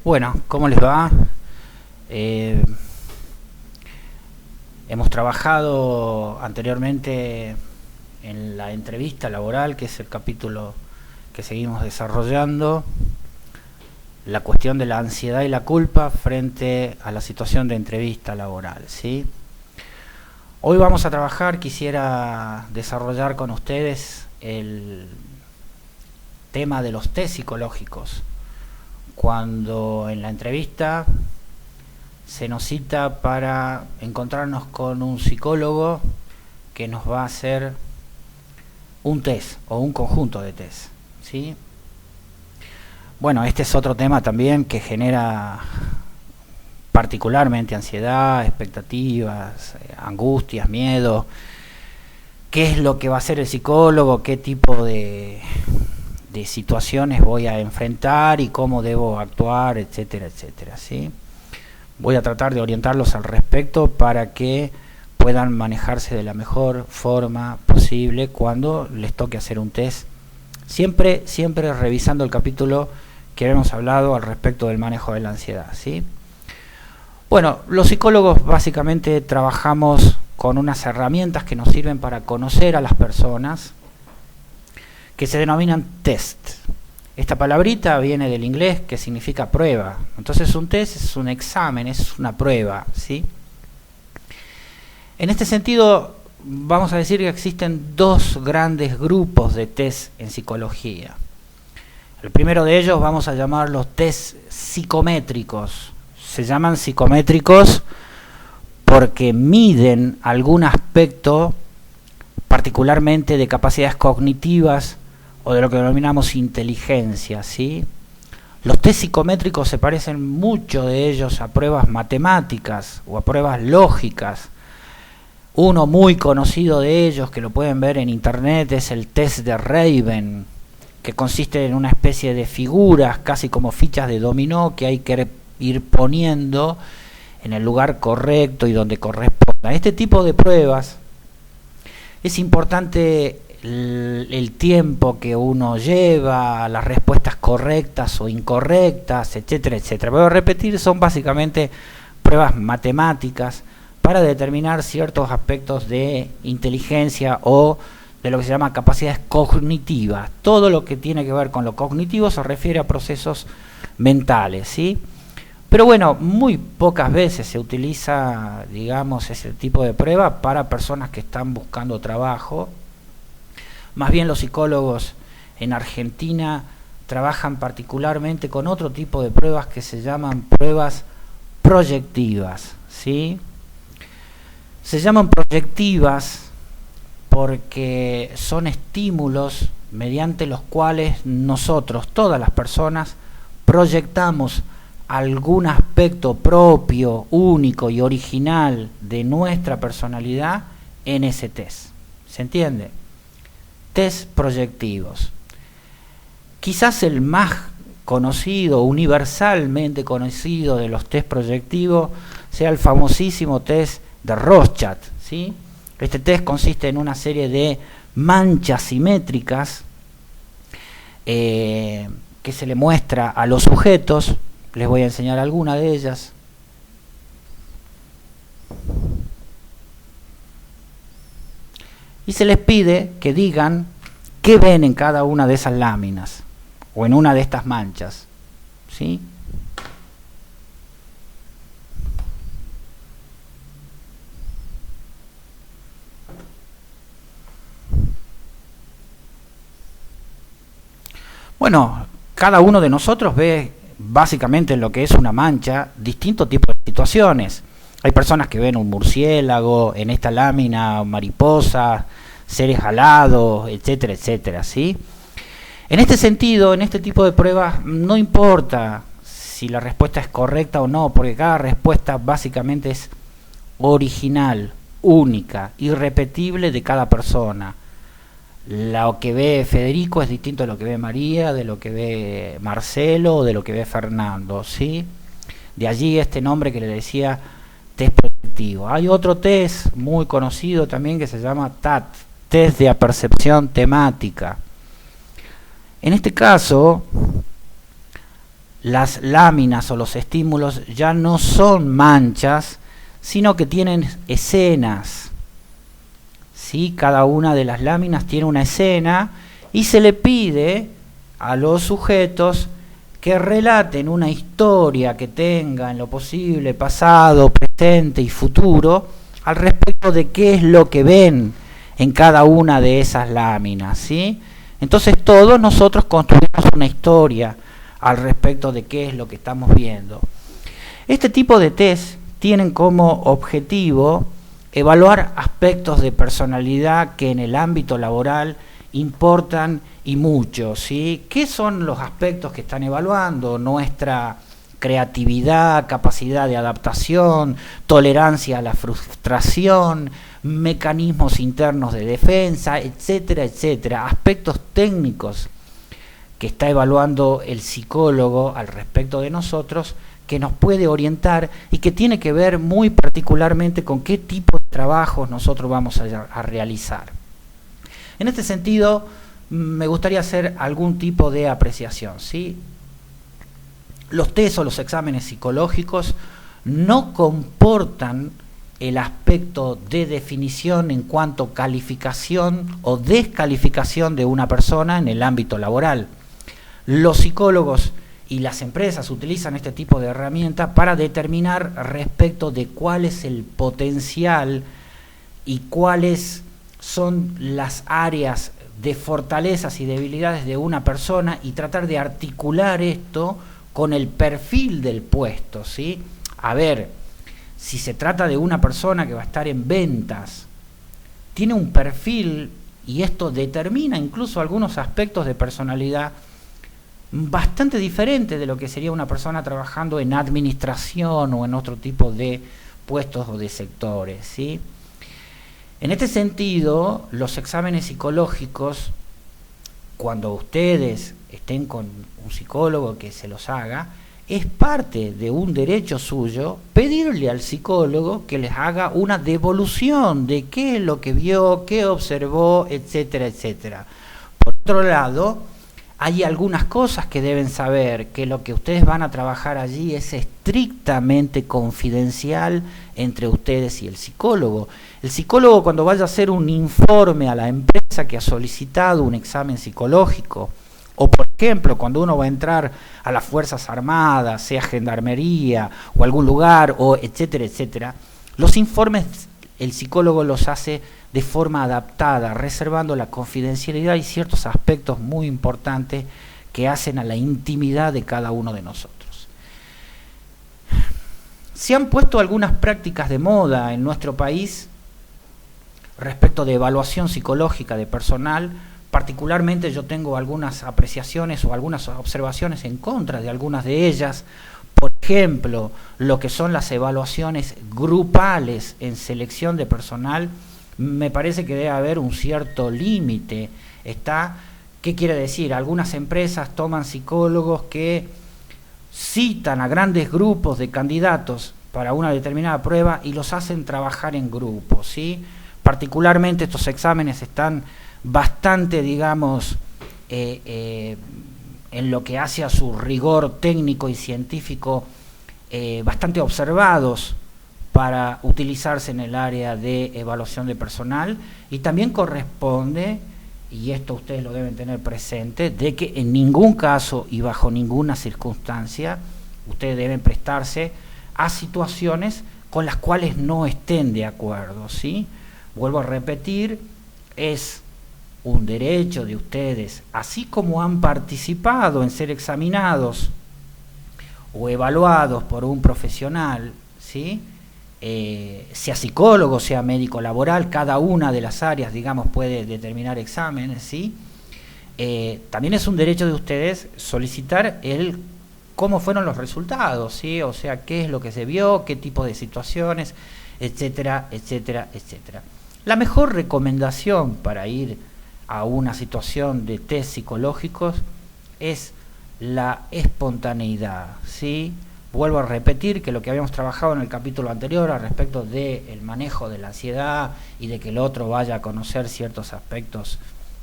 Bueno, ¿cómo les va? Eh, Hemos trabajado anteriormente en la entrevista laboral, que es el capítulo que seguimos desarrollando, la cuestión de la ansiedad y la culpa frente a la situación de entrevista laboral, ¿sí? Hoy vamos a trabajar, quisiera desarrollar con ustedes el tema de los test psicológicos. Cuando en la entrevista se nos cita para encontrarnos con un psicólogo que nos va a hacer un test o un conjunto de test, ¿sí? Bueno, este es otro tema también que genera particularmente ansiedad, expectativas, angustias, miedo. ¿Qué es lo que va a hacer el psicólogo? ¿Qué tipo de situaciones voy a enfrentar y cómo debo actuar, etcétera, etcétera, ¿sí? Voy a tratar de orientarlos al respecto para que puedan manejarse de la mejor forma posible cuando les toque hacer un test. Siempre revisando el capítulo que hemos hablado al respecto del manejo de la ansiedad, ¿sí? Bueno, los psicólogos básicamente trabajamos con unas herramientas que nos sirven para conocer a las personas, que se denominan test. Esta palabrita viene del inglés, que significa prueba. Entonces un test es un examen, es una prueba, ¿sí? En este sentido, vamos a decir que existen dos grandes grupos de test en psicología. El primero de ellos vamos a llamarlos test psicométricos. Se llaman psicométricos porque miden algún aspecto particularmente de capacidades cognitivas o de lo que denominamos inteligencia, ¿sí? Los test psicométricos se parecen mucho de ellos a pruebas matemáticas o a pruebas lógicas. Uno muy conocido de ellos, que lo pueden ver en internet, es el test de Raven, que consiste en una especie de figuras, casi como fichas de dominó, que hay que ir poniendo en el lugar correcto y donde corresponda. Este tipo de pruebas es importante el tiempo que uno lleva, las respuestas correctas o incorrectas, etcétera, etcétera. Voy a repetir, son básicamente pruebas matemáticas para determinar ciertos aspectos de inteligencia o de lo que se llama capacidades cognitivas. Todo lo que tiene que ver con lo cognitivo se refiere a procesos mentales, ¿sí? Pero bueno, muy pocas veces se utiliza, digamos, ese tipo de prueba para personas que están buscando trabajo. Más bien los psicólogos en Argentina trabajan particularmente con otro tipo de pruebas que se llaman pruebas proyectivas, ¿sí? Se llaman proyectivas porque son estímulos mediante los cuales nosotros, todas las personas, proyectamos algún aspecto propio, único y original de nuestra personalidad en ese test. ¿Se entiende? Test proyectivos. Quizás el más conocido, universalmente conocido de los test proyectivos, sea el famosísimo test de Rorschach, ¿sí? Este test consiste en una serie de manchas simétricas que se le muestra a los sujetos. Les voy a enseñar alguna de ellas. Y se les pide que digan qué ven en cada una de esas láminas o en una de estas manchas, ¿sí? Bueno, cada uno de nosotros ve básicamente en lo que es una mancha distintos tipos de situaciones. Hay personas que ven un murciélago, en esta lámina mariposas, seres alados, etcétera, etcétera, ¿sí? En este sentido, en este tipo de pruebas, no importa si la respuesta es correcta o no, porque cada respuesta básicamente es original, única, irrepetible de cada persona. Lo que ve Federico es distinto a lo que ve María, de lo que ve Marcelo o de lo que ve Fernando, ¿sí? De allí este nombre que le decía test proyectivo. Hay otro test muy conocido también que se llama TAT, test de apercepción temática. En este caso, las láminas o los estímulos ya no son manchas, sino que tienen escenas. ¿Sí? Cada una de las láminas tiene una escena y se le pide a los sujetos que relaten una historia que tenga en lo posible pasado, presente y futuro al respecto de qué es lo que ven en cada una de esas láminas, ¿sí? Entonces todos nosotros construimos una historia al respecto de qué es lo que estamos viendo. Este tipo de test tienen como objetivo evaluar aspectos de personalidad que en el ámbito laboral importan y mucho, ¿sí? ¿Qué son los aspectos que están evaluando? Nuestra creatividad, capacidad de adaptación, tolerancia a la frustración, mecanismos internos de defensa, etcétera, etcétera. Aspectos técnicos que está evaluando el psicólogo al respecto de nosotros, que nos puede orientar y que tiene que ver muy particularmente con qué tipo de trabajos nosotros vamos a realizar. En este sentido, me gustaría hacer algún tipo de apreciación, ¿sí? Los test o los exámenes psicológicos no comportan el aspecto de definición en cuanto a calificación o descalificación de una persona en el ámbito laboral. Los psicólogos y las empresas utilizan este tipo de herramientas para determinar respecto de cuál es el potencial y cuáles son las áreas de fortalezas y debilidades de una persona y tratar de articular esto con el perfil del puesto, ¿sí? A ver, si se trata de una persona que va a estar en ventas, tiene un perfil y esto determina incluso algunos aspectos de personalidad bastante diferente de lo que sería una persona trabajando en administración o en otro tipo de puestos o de sectores, ¿sí? En este sentido, los exámenes psicológicos, cuando ustedes estén con un psicólogo que se los haga, es parte de un derecho suyo pedirle al psicólogo que les haga una devolución de qué es lo que vio, qué observó, etcétera, etcétera. Por otro lado, hay algunas cosas que deben saber, que lo que ustedes van a trabajar allí es estrictamente confidencial entre ustedes y el psicólogo. El psicólogo, cuando vaya a hacer un informe a la empresa que ha solicitado un examen psicológico, o por ejemplo, cuando uno va a entrar a las Fuerzas Armadas, sea Gendarmería o algún lugar, o etcétera, etcétera, los informes el psicólogo los hace de forma adaptada, reservando la confidencialidad y ciertos aspectos muy importantes que hacen a la intimidad de cada uno de nosotros. Se han puesto algunas prácticas de moda en nuestro país respecto de evaluación psicológica de personal. Particularmente yo tengo algunas apreciaciones o algunas observaciones en contra de algunas de ellas. Por ejemplo, lo que son las evaluaciones grupales en selección de personal, me parece que debe haber un cierto límite. ¿Qué quiere decir? Algunas empresas toman psicólogos que citan a grandes grupos de candidatos para una determinada prueba y los hacen trabajar en grupos, ¿sí? Particularmente estos exámenes están bastante, digamos, en lo que hace a su rigor técnico y científico, bastante observados para utilizarse en el área de evaluación de personal, y también corresponde, y esto ustedes lo deben tener presente, de que en ningún caso y bajo ninguna circunstancia ustedes deben prestarse a situaciones con las cuales no estén de acuerdo, ¿sí? Vuelvo a repetir, es un derecho de ustedes, así como han participado en ser examinados o evaluados por un profesional, ¿sí? Sea psicólogo, sea médico laboral, cada una de las áreas, digamos, puede determinar exámenes, ¿sí? También es un derecho de ustedes solicitar cómo fueron los resultados, ¿sí? O sea, qué es lo que se vio, qué tipo de situaciones, etcétera, etcétera, etcétera. La mejor recomendación para ir a una situación de test psicológicos es la espontaneidad, ¿sí? Vuelvo a repetir que lo que habíamos trabajado en el capítulo anterior al respecto del manejo de la ansiedad y de que el otro vaya a conocer ciertos aspectos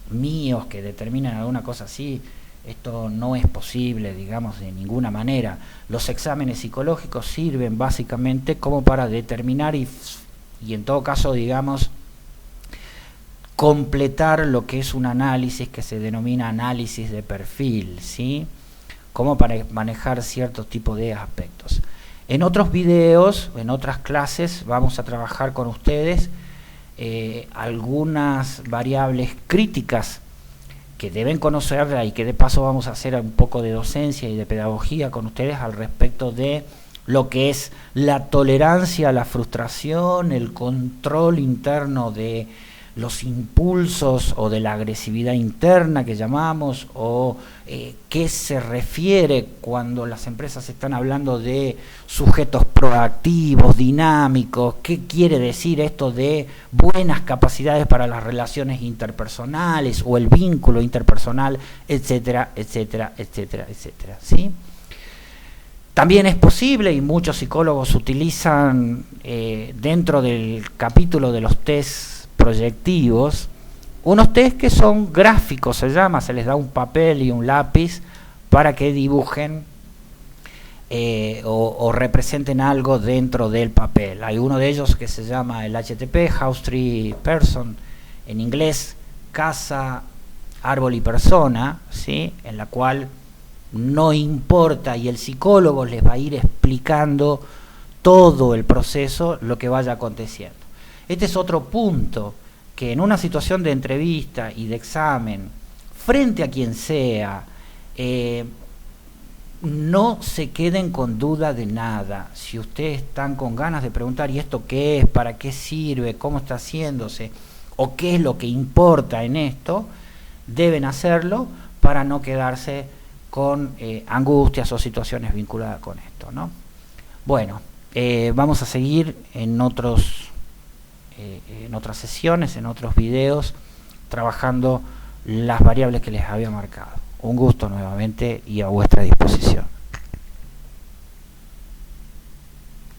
míos que determinan alguna cosa así, Esto no es posible, digamos, de ninguna manera. Los exámenes psicológicos sirven básicamente como para determinar y en todo caso, digamos, completar lo que es un análisis que se denomina análisis de perfil, ¿sí? Como para manejar ciertos tipos de aspectos. En otros videos, en otras clases, vamos a trabajar con ustedes algunas variables críticas que deben conocerla y que de paso vamos a hacer un poco de docencia y de pedagogía con ustedes al respecto de lo que es la tolerancia a la frustración, el control interno de los impulsos o de la agresividad interna que llamamos, o qué se refiere cuando las empresas están hablando de sujetos proactivos, dinámicos, qué quiere decir esto de buenas capacidades para las relaciones interpersonales o el vínculo interpersonal, etcétera, etcétera, etcétera, etcétera, ¿sí? También es posible, y muchos psicólogos utilizan dentro del capítulo de los test proyectivos, unos test que son gráficos, se les da un papel y un lápiz para que dibujen o representen algo dentro del papel. Hay uno de ellos que se llama el HTP, House, Tree, Person, en inglés, casa, árbol y persona, ¿sí? En la cual no importa, y el psicólogo les va a ir explicando todo el proceso, lo que vaya aconteciendo. Este es otro punto, que en una situación de entrevista y de examen, frente a quien sea, no se queden con duda de nada. Si ustedes están con ganas de preguntar, ¿y esto qué es? ¿Para qué sirve? ¿Cómo está haciéndose? ¿O qué es lo que importa en esto? Deben hacerlo para no quedarse con angustias o situaciones vinculadas con esto, ¿no? Bueno, vamos a seguir en otras sesiones, en otros videos, trabajando las variables que les había marcado. Un gusto nuevamente y a vuestra disposición.